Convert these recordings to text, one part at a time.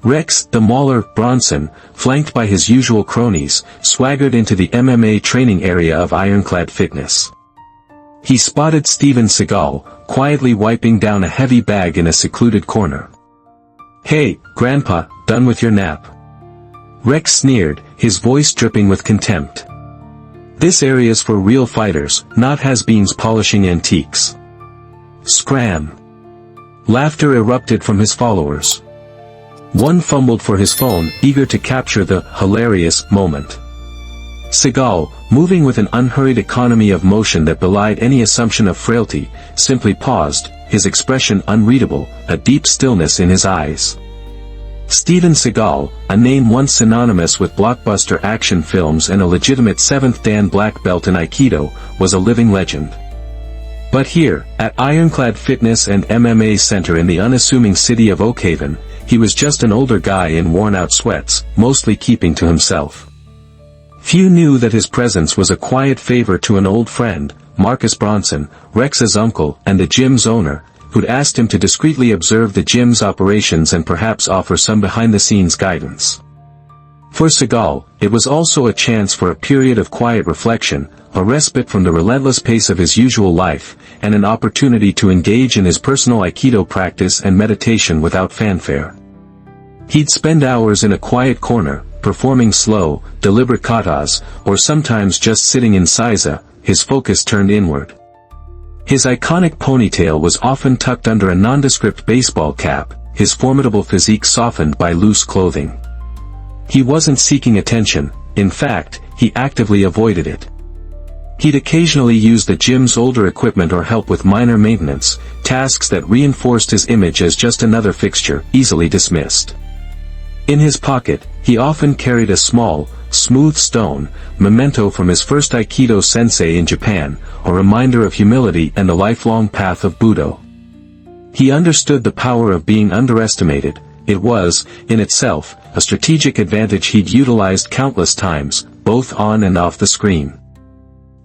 Rex, the Mauler Bronson, flanked by his usual cronies, swaggered into the MMA training area of Ironclad Fitness. He spotted Steven Seagal, quietly wiping down a heavy bag in a secluded corner. "Hey, Grandpa, done with your nap?" Rex sneered, his voice dripping with contempt. "This area's for real fighters, not has-beens polishing antiques." Scram! Laughter erupted from his followers. One fumbled for his phone, eager to capture the hilarious moment. Seagal, moving with an unhurried economy of motion that belied any assumption of frailty, simply paused, his expression unreadable, a deep stillness in his eyes. Steven Seagal, a name once synonymous with blockbuster action films and a legitimate 7th Dan black belt in Aikido, was a living legend. But here, at Ironclad Fitness and MMA Center in the unassuming city of Oakhaven, he was just an older guy in worn-out sweats, mostly keeping to himself. Few knew that his presence was a quiet favor to an old friend, Marcus Bronson, Rex's uncle and the gym's owner, who'd asked him to discreetly observe the gym's operations and perhaps offer some behind-the-scenes guidance. For Seagal, it was also a chance for a period of quiet reflection, a respite from the relentless pace of his usual life, and an opportunity to engage in his personal Aikido practice and meditation without fanfare. He'd spend hours in a quiet corner, performing slow, deliberate katas, or sometimes just sitting in seiza, his focus turned inward. His iconic ponytail was often tucked under a nondescript baseball cap, his formidable physique softened by loose clothing. He wasn't seeking attention, in fact, he actively avoided it. He'd occasionally use the gym's older equipment or help with minor maintenance, tasks that reinforced his image as just another fixture, easily dismissed. In his pocket, he often carried a small, smooth stone, memento from his first Aikido sensei in Japan, a reminder of humility and the lifelong path of Budo. He understood the power of being underestimated. It was, in itself, a strategic advantage he'd utilized countless times, both on and off the screen.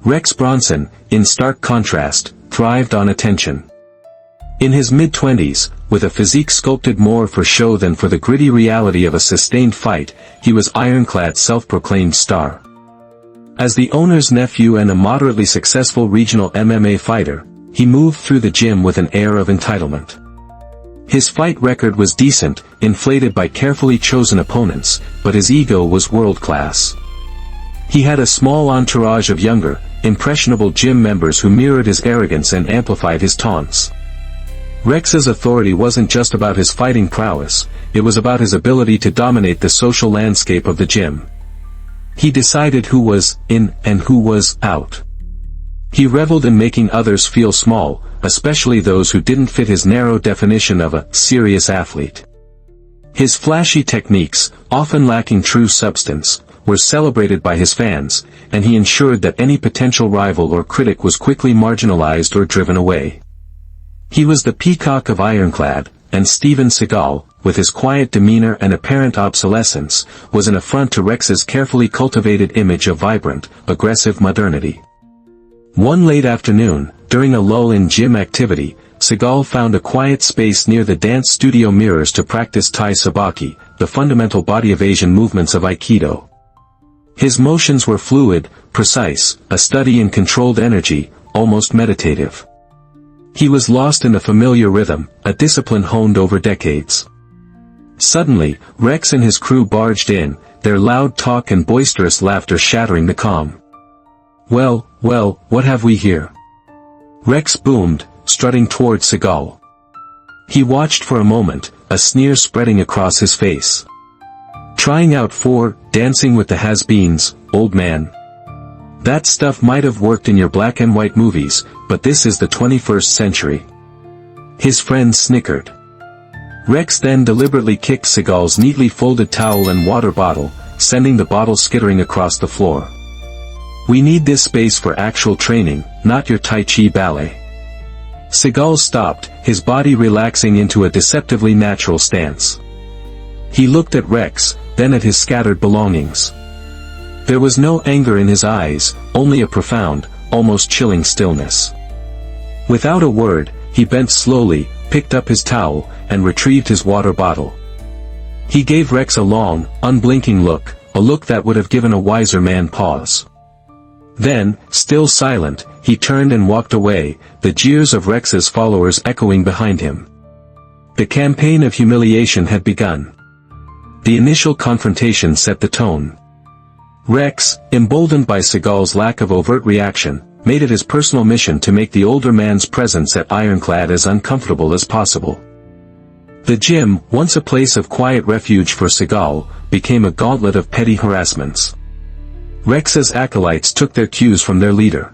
Rex Bronson, in stark contrast, thrived on attention. In his mid-20s, with a physique sculpted more for show than for the gritty reality of a sustained fight, he was Ironclad's self-proclaimed star. As the owner's nephew and a moderately successful regional MMA fighter, he moved through the gym with an air of entitlement. His fight record was decent, inflated by carefully chosen opponents, but his ego was world-class. He had a small entourage of younger, impressionable gym members who mirrored his arrogance and amplified his taunts. Rex's authority wasn't just about his fighting prowess, it was about his ability to dominate the social landscape of the gym. He decided who was in and who was out. He reveled in making others feel small, especially those who didn't fit his narrow definition of a serious athlete. His flashy techniques, often lacking true substance, were celebrated by his fans, and he ensured that any potential rival or critic was quickly marginalized or driven away. He was the peacock of Ironclad, and Steven Seagal, with his quiet demeanor and apparent obsolescence, was an affront to Rex's carefully cultivated image of vibrant, aggressive modernity. One late afternoon, during a lull in gym activity, Seagal found a quiet space near the dance studio mirrors to practice Tai Sabaki, the fundamental body evasion movements of Aikido. His motions were fluid, precise, a study in controlled energy, almost meditative. He was lost in the familiar rhythm, a discipline honed over decades. Suddenly, Rex and his crew barged in, their loud talk and boisterous laughter shattering the calm. Well, what have we here?" Rex boomed, strutting toward Seagal. He watched for a moment, a sneer spreading across his face. "Trying out for Dancing with the Has-Beens, old man. That stuff might have worked in your black and white movies, but this is the 21st century." His friends snickered. Rex then deliberately kicked Seagal's neatly folded towel and water bottle, sending the bottle skittering across the floor. "We need this space for actual training, not your Tai Chi ballet." Seagal stopped, his body relaxing into a deceptively natural stance. He looked at Rex, then at his scattered belongings. There was no anger in his eyes, only a profound, almost chilling stillness. Without a word, he bent slowly, picked up his towel, and retrieved his water bottle. He gave Rex a long, unblinking look, a look that would have given a wiser man pause. Then, still silent, he turned and walked away, the jeers of Rex's followers echoing behind him. The campaign of humiliation had begun. The initial confrontation set the tone. Rex, emboldened by Seagal's lack of overt reaction, made it his personal mission to make the older man's presence at Ironclad as uncomfortable as possible. The gym, once a place of quiet refuge for Seagal, became a gauntlet of petty harassments. Rex's acolytes took their cues from their leader.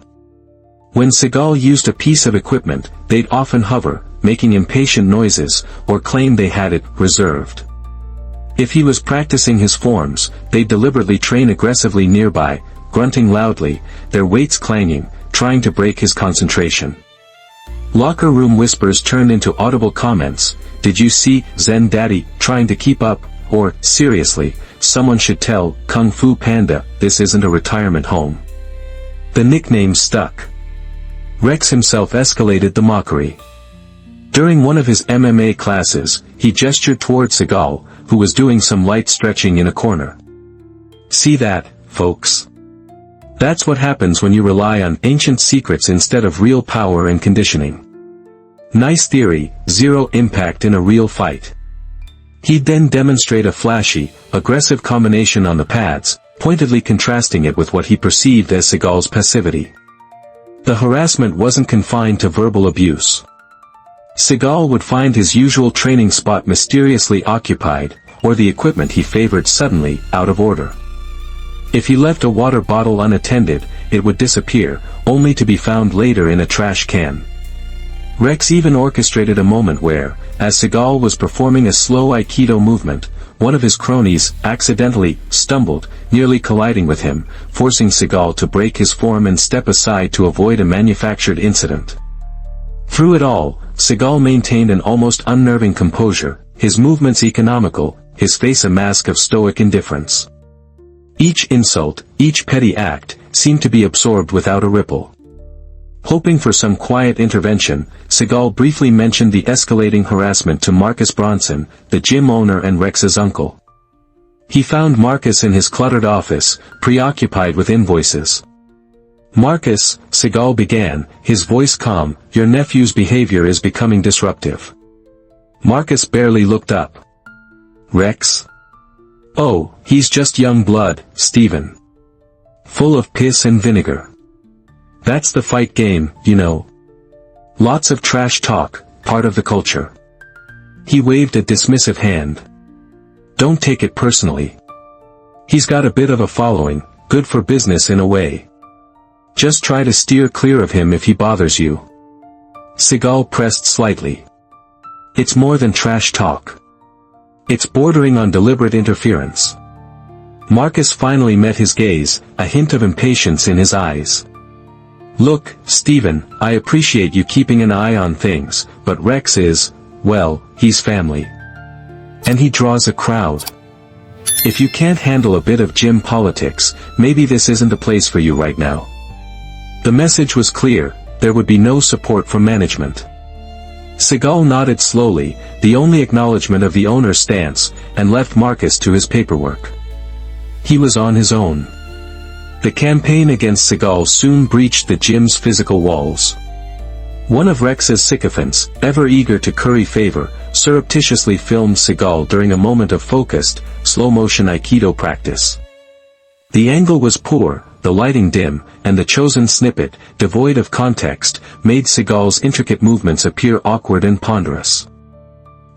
When Seagal used a piece of equipment, they'd often hover, making impatient noises, or claim they had it reserved. If he was practicing his forms, they'd deliberately train aggressively nearby, grunting loudly, their weights clanging, trying to break his concentration. Locker room whispers turned into audible comments, "Did you see Zen Daddy trying to keep up?" Or, "Seriously, someone should tell Kung Fu Panda this isn't a retirement home." The nickname stuck. Rex himself escalated the mockery. During one of his MMA classes, he gestured toward Seagal, who was doing some light stretching in a corner. "See that, folks? That's what happens when you rely on ancient secrets instead of real power and conditioning. Nice theory, zero impact in a real fight." He'd then demonstrate a flashy, aggressive combination on the pads, pointedly contrasting it with what he perceived as Seagal's passivity. The harassment wasn't confined to verbal abuse. Seagal would find his usual training spot mysteriously occupied, or the equipment he favored suddenly out of order. If he left a water bottle unattended, it would disappear, only to be found later in a trash can. Rex even orchestrated a moment where, as Seagal was performing a slow Aikido movement, one of his cronies accidentally stumbled, nearly colliding with him, forcing Seagal to break his form and step aside to avoid a manufactured incident. Through it all, Seagal maintained an almost unnerving composure, his movements economical, his face a mask of stoic indifference. Each insult, each petty act, seemed to be absorbed without a ripple. Hoping for some quiet intervention, Seagal briefly mentioned the escalating harassment to Mauler Bronson, the gym owner and Rex's uncle. He found Marcus in his cluttered office, preoccupied with invoices. "Marcus," Seagal began, his voice calm, "your nephew's behavior is becoming disruptive." Marcus barely looked up. "Rex? Oh, he's just young blood, Steven. Full of piss and vinegar. That's the fight game, you know. Lots of trash talk, part of the culture." He waved a dismissive hand. "Don't take it personally. He's got a bit of a following, good for business in a way. Just try to steer clear of him if he bothers you." Seagal pressed slightly. "It's more than trash talk. It's bordering on deliberate interference." Marcus finally met his gaze, a hint of impatience in his eyes. "Look, Steven, I appreciate you keeping an eye on things, but Rex is, well, he's family. And he draws a crowd. If you can't handle a bit of gym politics, maybe this isn't the place for you right now." The message was clear, there would be no support from management. Seagal nodded slowly, the only acknowledgement of the owner's stance, and left Marcus to his paperwork. He was on his own. The campaign against Seagal soon breached the gym's physical walls. One of Rex's sycophants, ever eager to curry favor, surreptitiously filmed Seagal during a moment of focused, slow-motion Aikido practice. The angle was poor, the lighting dim, and the chosen snippet, devoid of context, made Seagal's intricate movements appear awkward and ponderous.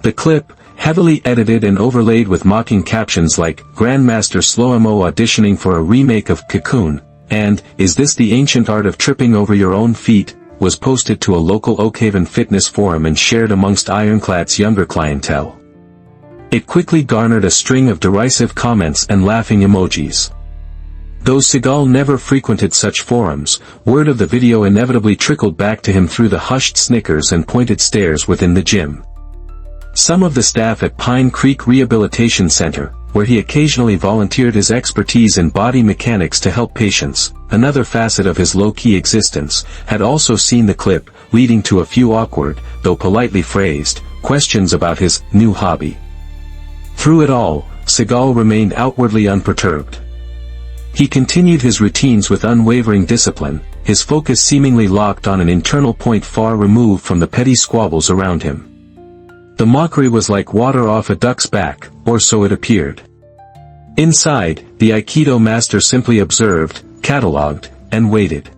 The clip, heavily edited and overlaid with mocking captions like, "Grandmaster Slow-Mo auditioning for a remake of Cocoon," and, "Is this the ancient art of tripping over your own feet?" was posted to a local Oakhaven fitness forum and shared amongst Ironclad's younger clientele. It quickly garnered a string of derisive comments and laughing emojis. Though Seagal never frequented such forums, word of the video inevitably trickled back to him through the hushed snickers and pointed stares within the gym. Some of the staff at Pine Creek Rehabilitation Center, where he occasionally volunteered his expertise in body mechanics to help patients, another facet of his low-key existence, had also seen the clip, leading to a few awkward, though politely phrased, questions about his new hobby. Through it all, Seagal remained outwardly unperturbed. He continued his routines with unwavering discipline, his focus seemingly locked on an internal point far removed from the petty squabbles around him. The mockery was like water off a duck's back, or so it appeared. Inside, the Aikido master simply observed, catalogued, and waited.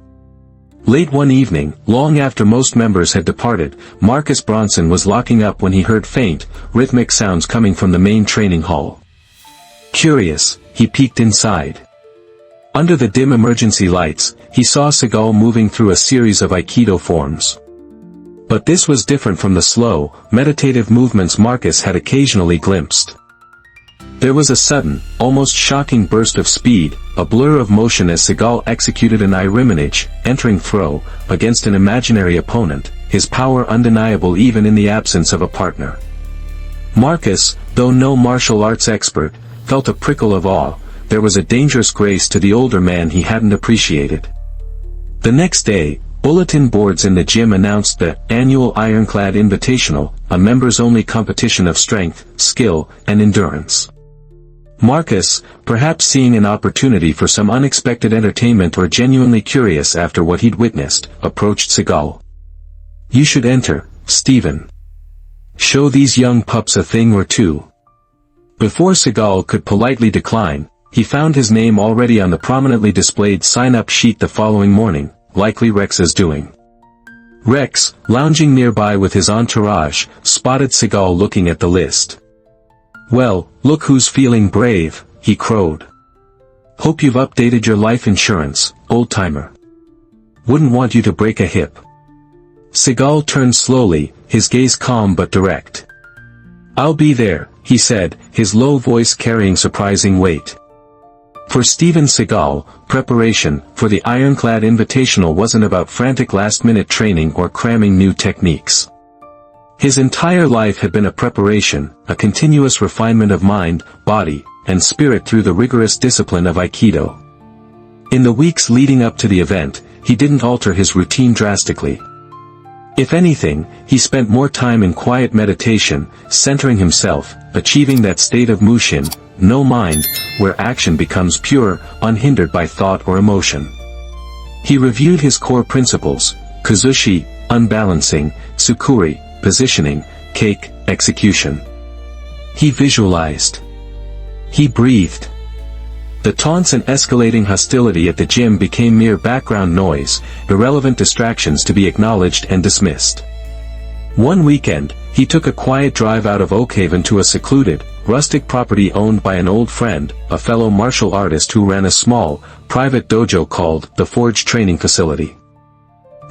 Late one evening, long after most members had departed, Mauler Bronson was locking up when he heard faint, rhythmic sounds coming from the main training hall. Curious, he peeked inside. Under the dim emergency lights, he saw Seagal moving through a series of Aikido forms. But this was different from the slow, meditative movements Marcus had occasionally glimpsed. There was a sudden, almost shocking burst of speed, a blur of motion as Seagal executed an Ironclad, entering throw, against an imaginary opponent, his power undeniable even in the absence of a partner. Marcus, though no martial arts expert, felt a prickle of awe. There was a dangerous grace to the older man he hadn't appreciated. The next day, bulletin boards in the gym announced the annual Ironclad Invitational, a members-only competition of strength, skill, and endurance. Marcus, perhaps seeing an opportunity for some unexpected entertainment or genuinely curious after what he'd witnessed, approached Seagal. "You should enter, Steven. Show these young pups a thing or two." Before Seagal could politely decline, he found his name already on the prominently displayed sign-up sheet the following morning, likely Rex's doing. Rex, lounging nearby with his entourage, spotted Seagal looking at the list. "Well, look who's feeling brave," he crowed. "Hope you've updated your life insurance, old-timer. Wouldn't want you to break a hip." Seagal turned slowly, his gaze calm but direct. "I'll be there," he said, his low voice carrying surprising weight. For Steven Seagal, preparation for the Ironclad Invitational wasn't about frantic last-minute training or cramming new techniques. His entire life had been a preparation, a continuous refinement of mind, body, and spirit through the rigorous discipline of Aikido. In the weeks leading up to the event, he didn't alter his routine drastically. If anything, he spent more time in quiet meditation, centering himself, achieving that state of mushin, no mind, where action becomes pure, unhindered by thought or emotion. He reviewed his core principles, kuzushi, unbalancing, tsukuri, positioning, cake, execution. He visualized. He breathed. The taunts and escalating hostility at the gym became mere background noise, irrelevant distractions to be acknowledged and dismissed. One weekend, he took a quiet drive out of Oakhaven to a secluded, rustic property owned by an old friend, a fellow martial artist who ran a small, private dojo called the Forge Training Facility.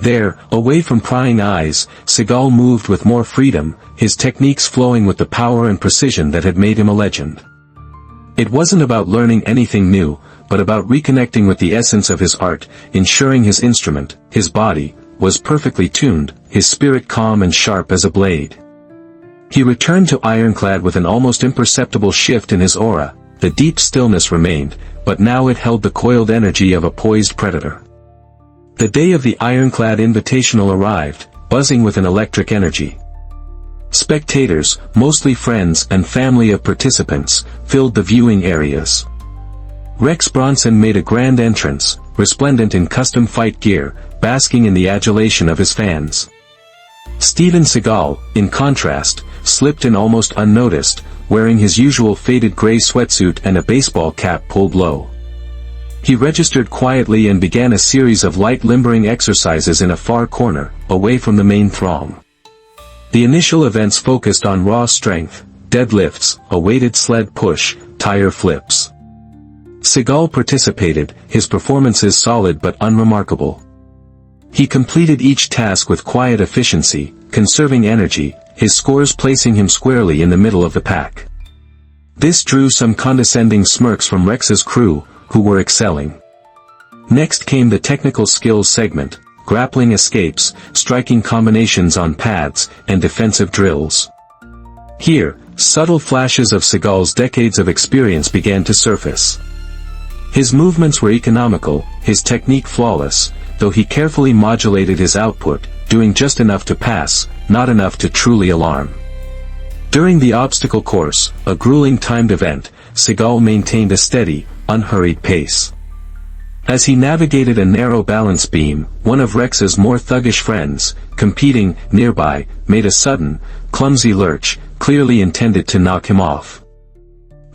There, away from prying eyes, Seagal moved with more freedom, his techniques flowing with the power and precision that had made him a legend. It wasn't about learning anything new, but about reconnecting with the essence of his art, ensuring his instrument, his body, was perfectly tuned, his spirit calm and sharp as a blade. He returned to Ironclad with an almost imperceptible shift in his aura. The deep stillness remained, but now it held the coiled energy of a poised predator. The day of the Ironclad Invitational arrived, buzzing with an electric energy. Spectators, mostly friends and family of participants, filled the viewing areas. Rex Bronson made a grand entrance, resplendent in custom fight gear, basking in the adulation of his fans. Steven Seagal, in contrast, slipped in almost unnoticed, wearing his usual faded gray sweatsuit and a baseball cap pulled low. He registered quietly and began a series of light limbering exercises in a far corner, away from the main throng. The initial events focused on raw strength, deadlifts, a weighted sled push, tire flips. Seagal participated, his performances solid but unremarkable. He completed each task with quiet efficiency, conserving energy, his scores placing him squarely in the middle of the pack. This drew some condescending smirks from Rex's crew, who were excelling. Next came the technical skills segment, grappling escapes, striking combinations on pads, and defensive drills. Here, subtle flashes of Seagal's decades of experience began to surface. His movements were economical, his technique flawless, though he carefully modulated his output, doing just enough to pass, not enough to truly alarm. During the obstacle course, a grueling timed event, Seagal maintained a steady, unhurried pace. As he navigated a narrow balance beam, one of Rex's more thuggish friends, competing nearby, made a sudden, clumsy lurch, clearly intended to knock him off.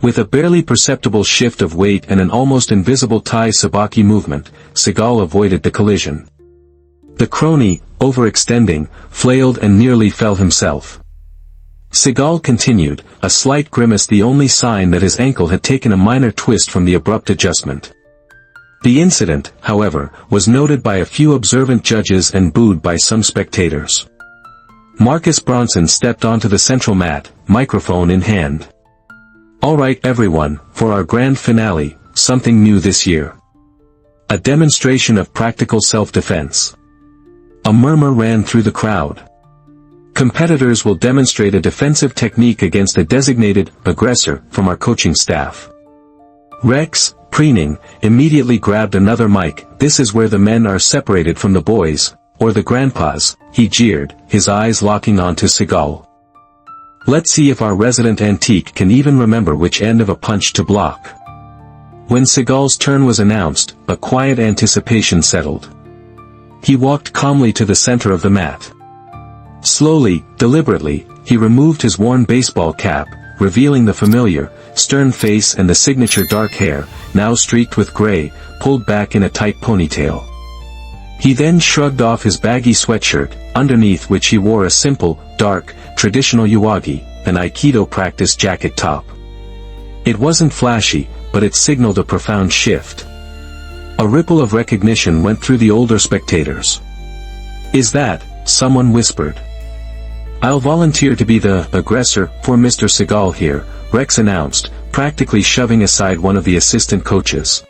With a barely perceptible shift of weight and an almost invisible Tai Sabaki movement, Seagal avoided the collision. The crony, overextending, flailed and nearly fell himself. Seagal continued, a slight grimace the only sign that his ankle had taken a minor twist from the abrupt adjustment. The incident, however, was noted by a few observant judges and booed by some spectators. Mauler Bronson stepped onto the central mat, microphone in hand. "Alright everyone, for our grand finale, something new this year. A demonstration of practical self-defense." A murmur ran through the crowd. "Competitors will demonstrate a defensive technique against a designated aggressor from our coaching staff." Rex, preening, immediately grabbed another mic. "This is where the men are separated from the boys, or the grandpas," he jeered, his eyes locking onto Seagal. "Let's see if our resident antique can even remember which end of a punch to block." When Seagal's turn was announced, a quiet anticipation settled. He walked calmly to the center of the mat. Slowly, deliberately, he removed his worn baseball cap, revealing the familiar, stern face and the signature dark hair, now streaked with gray, pulled back in a tight ponytail. He then shrugged off his baggy sweatshirt, underneath which he wore a simple, dark, traditional Uwagi, an Aikido practice jacket top. It wasn't flashy, but it signaled a profound shift. A ripple of recognition went through the older spectators. "Is that," someone whispered. "I'll volunteer to be the aggressor for Mr. Seagal here," Rex announced, practically shoving aside one of the assistant coaches.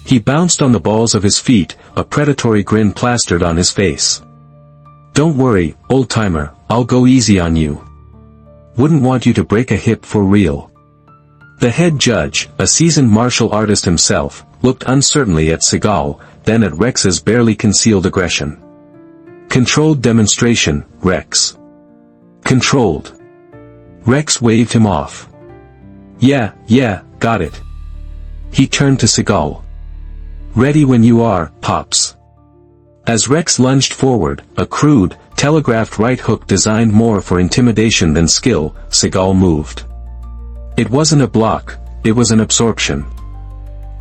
He bounced on the balls of his feet, a predatory grin plastered on his face. "Don't worry, old-timer, I'll go easy on you. Wouldn't want you to break a hip for real." The head judge, a seasoned martial artist himself, looked uncertainly at Seagal, then at Rex's barely concealed aggression. "Controlled demonstration, Rex." "Controlled." Rex waved him off. Yeah, got it." He turned to Seagal. "Ready when you are, Pops." As Rex lunged forward, a crude, telegraphed right hook designed more for intimidation than skill, Seagal moved. It wasn't a block, it was an absorption.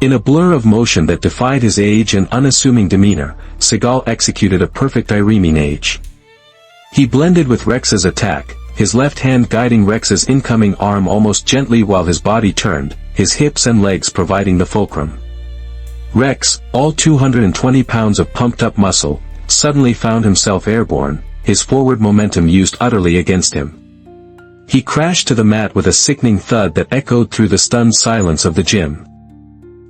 In a blur of motion that defied his age and unassuming demeanor, Seagal executed a perfect Ironclad. He blended with Rex's attack, his left hand guiding Rex's incoming arm almost gently while his body turned, his hips and legs providing the fulcrum. Rex, all 220 pounds of pumped-up muscle, suddenly found himself airborne, his forward momentum used utterly against him. He crashed to the mat with a sickening thud that echoed through the stunned silence of the gym.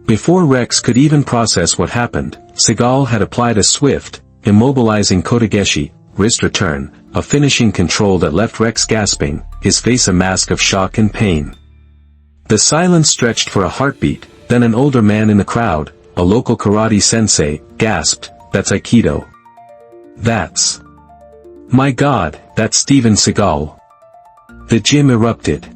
Before Rex could even process what happened, Seagal had applied a swift, immobilizing kotegeshi, wrist return, a finishing control that left Rex gasping, his face a mask of shock and pain. The silence stretched for a heartbeat, then an older man in the crowd, a local karate sensei, gasped, "That's Aikido. That's... my God, that's Steven Seagal." The gym erupted.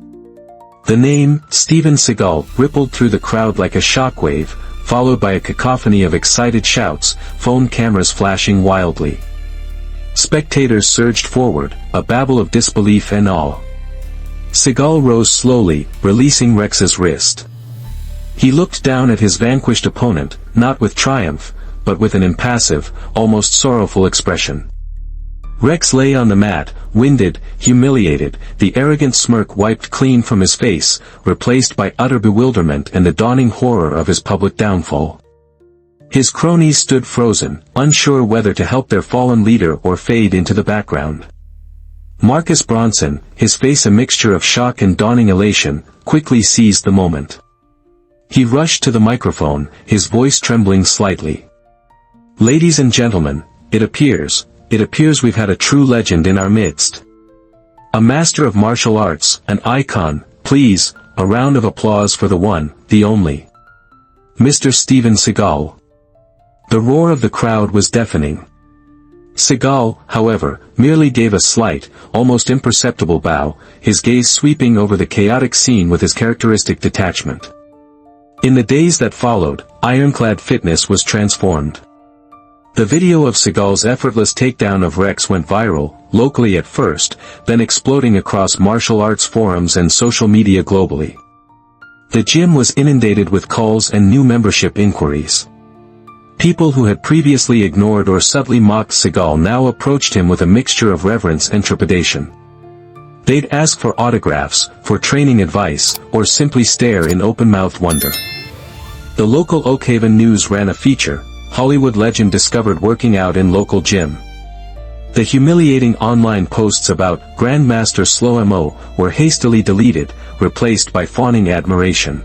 The name, Steven Seagal, rippled through the crowd like a shockwave, followed by a cacophony of excited shouts, phone cameras flashing wildly. Spectators surged forward, a babble of disbelief and awe. Seagal rose slowly, releasing Rex's wrist. He looked down at his vanquished opponent, not with triumph, but with an impassive, almost sorrowful expression. Rex lay on the mat, winded, humiliated, the arrogant smirk wiped clean from his face, replaced by utter bewilderment and the dawning horror of his public downfall. His cronies stood frozen, unsure whether to help their fallen leader or fade into the background. Mauler Bronson, his face a mixture of shock and dawning elation, quickly seized the moment. He rushed to the microphone, his voice trembling slightly. "Ladies and gentlemen, it appears we've had a true legend in our midst. A master of martial arts, an icon, please, a round of applause for the one, the only. Mr. Steven Seagal." The roar of the crowd was deafening. Seagal, however, merely gave a slight, almost imperceptible bow, his gaze sweeping over the chaotic scene with his characteristic detachment. In the days that followed, Ironclad Fitness was transformed. The video of Seagal's effortless takedown of Rex went viral, locally at first, then exploding across martial arts forums and social media globally. The gym was inundated with calls and new membership inquiries. People who had previously ignored or subtly mocked Seagal now approached him with a mixture of reverence and trepidation. They'd ask for autographs, for training advice, or simply stare in open-mouthed wonder. The local Oakhaven News ran a feature, Hollywood legend discovered working out in local gym. The humiliating online posts about Grandmaster Slow Mo were hastily deleted, replaced by fawning admiration.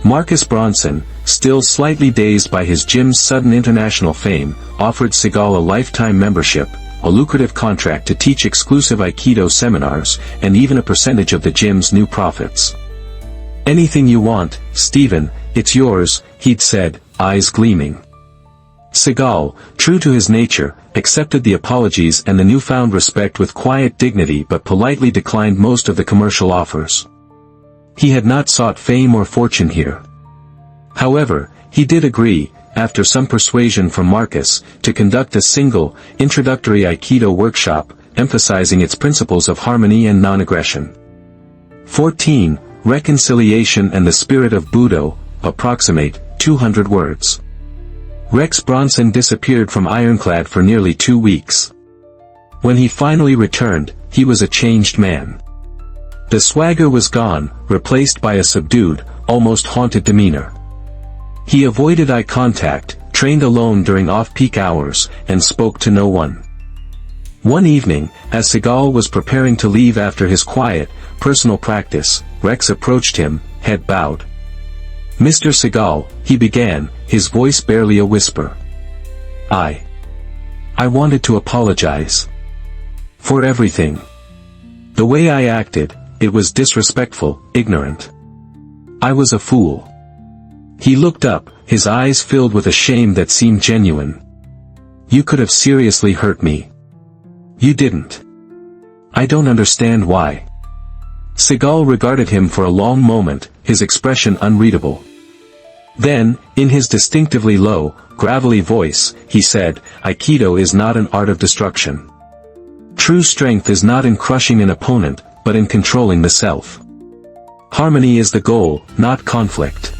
Mauler Bronson, still slightly dazed by his gym's sudden international fame, offered Seagal a lifetime membership, a lucrative contract to teach exclusive Aikido seminars, and even a percentage of the gym's new profits. "Anything you want, Steven, it's yours," he'd said, eyes gleaming. Seagal, true to his nature, accepted the apologies and the newfound respect with quiet dignity but politely declined most of the commercial offers. He had not sought fame or fortune here. However, he did agree, after some persuasion from Marcus, to conduct a single, introductory Aikido workshop, emphasizing its principles of harmony and non-aggression. 14. Reconciliation and the spirit of Budo, approximate, 200 words. Rex Bronson disappeared from Ironclad for nearly 2 weeks. When he finally returned, he was a changed man. The swagger was gone, replaced by a subdued, almost haunted demeanor. He avoided eye contact, trained alone during off-peak hours, and spoke to no one. One evening, as Seagal was preparing to leave after his quiet, personal practice, Rex approached him, head bowed. "Mr. Seagal," he began, his voice barely a whisper. I wanted to apologize. For everything. The way I acted, it was disrespectful, ignorant. I was a fool." He looked up, his eyes filled with a shame that seemed genuine. "You could have seriously hurt me. You didn't. I don't understand why." Seagal regarded him for a long moment, his expression unreadable. Then, in his distinctively low, gravelly voice, he said, "Aikido is not an art of destruction. True strength is not in crushing an opponent, but in controlling the self. Harmony is the goal, not conflict."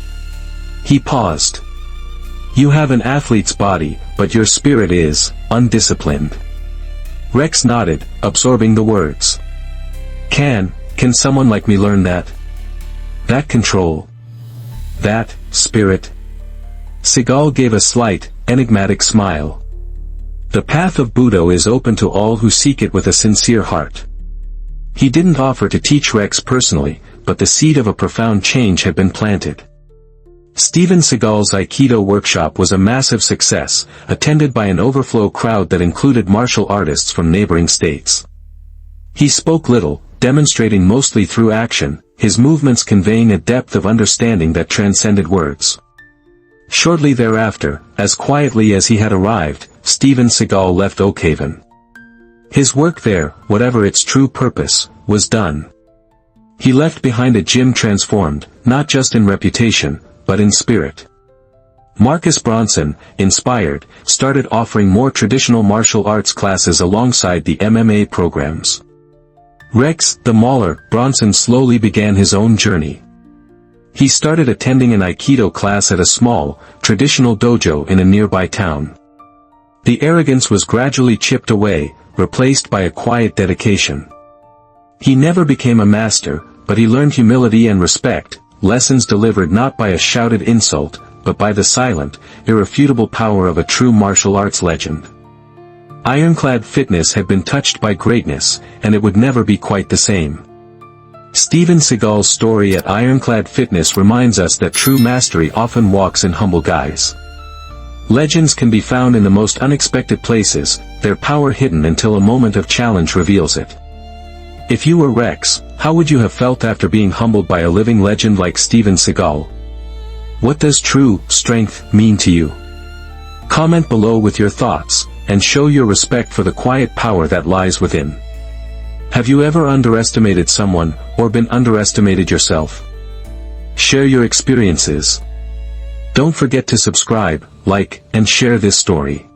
He paused. "You have an athlete's body, but your spirit is undisciplined." Rex nodded, absorbing the words. Can someone like me learn that? That control? That spirit?" Seagal gave a slight, enigmatic smile. "The path of Budo is open to all who seek it with a sincere heart." He didn't offer to teach Rex personally, but the seed of a profound change had been planted. Steven Seagal's Aikido workshop was a massive success, attended by an overflow crowd that included martial artists from neighboring states. He spoke little, demonstrating mostly through action, his movements conveying a depth of understanding that transcended words. Shortly thereafter, as quietly as he had arrived, Steven Seagal left Oakhaven. His work there, whatever its true purpose, was done. He left behind a gym transformed, not just in reputation, but in spirit. Mauler Bronson, inspired, started offering more traditional martial arts classes alongside the MMA programs. Rex, the Mauler Bronson, slowly began his own journey. He started attending an Aikido class at a small, traditional dojo in a nearby town. The arrogance was gradually chipped away, replaced by a quiet dedication. He never became a master, but he learned humility and respect, lessons delivered not by a shouted insult, but by the silent, irrefutable power of a true martial arts legend. Ironclad Fitness had been touched by greatness, and it would never be quite the same. Steven Seagal's story at Ironclad Fitness reminds us that true mastery often walks in humble guise. Legends can be found in the most unexpected places, their power hidden until a moment of challenge reveals it. If you were Rex, how would you have felt after being humbled by a living legend like Steven Seagal? What does true strength mean to you? Comment below with your thoughts, and show your respect for the quiet power that lies within. Have you ever underestimated someone, or been underestimated yourself? Share your experiences. Don't forget to subscribe, like, and share this story.